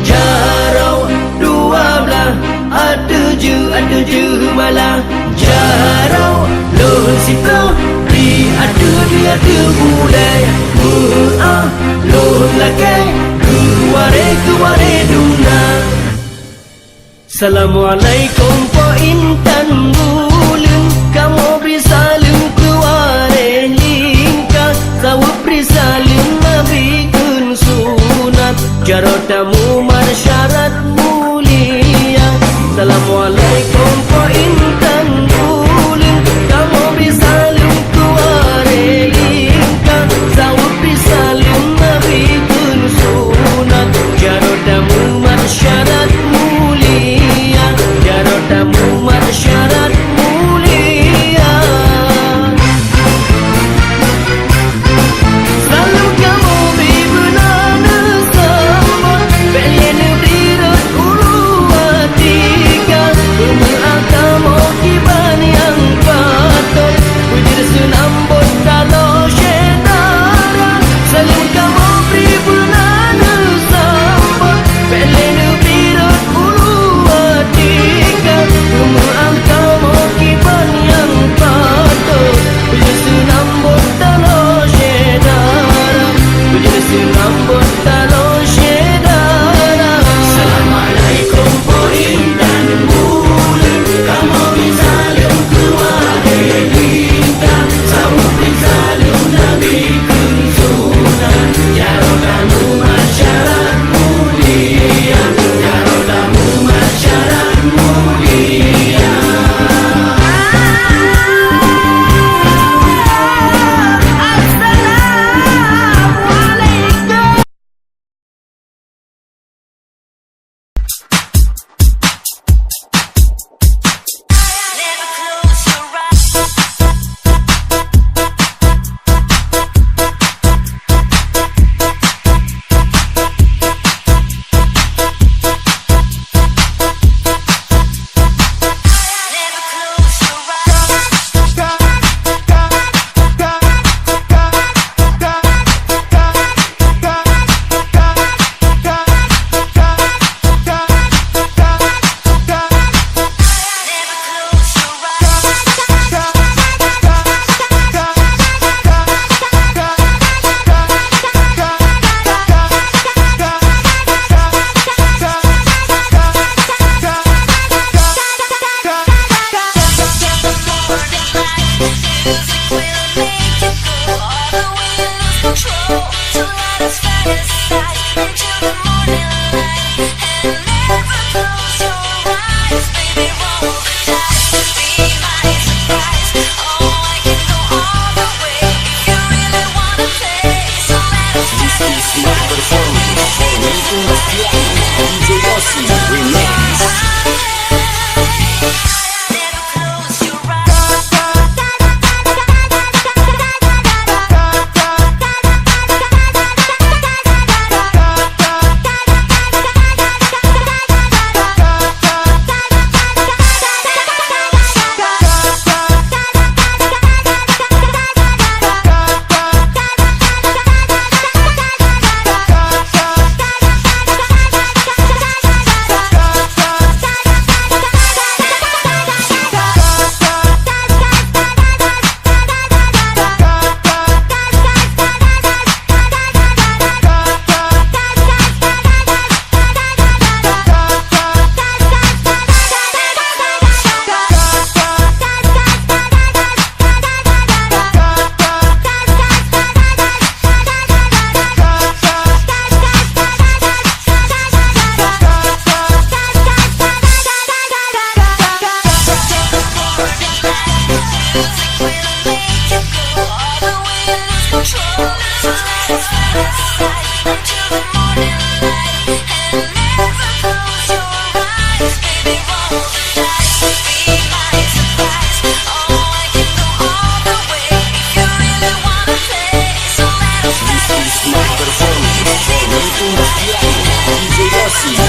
jarau dua belah, ada je malah jarau lon situ di ada bulai lon lakai kuare duna. Assalamualaikum po intan bulan, kamu beri salim kuare lingka, sawah beri salim nabi kun sunat, jarot tamu marsyarat mulia. Assalamualaikum po intan bulan, kamu beri salim kuare lingka, sawah beri salim nabi kun sunat, jarot tamu marsyarat mulia, jarot tamu marsyarat mulia. Selalu kamu beri benana sambut, belian birat ulu atika, bermengatamu kiban yang patut, puji senambut kalau syedara. Selalu kamu beri benana sambut, belian birat ulu atika, bermengatamu kiban yang patut, puji senambut kalau syedara, puji senambut kalau syedara. Assalamualaikum po intan bulan, kamu bisa salim keluarga kita, sawah bisa salim nabi kun sunat, jarot tamu masyarakat mulia, jarot tamu masyarakat mulia. Performance, DJ Yossi.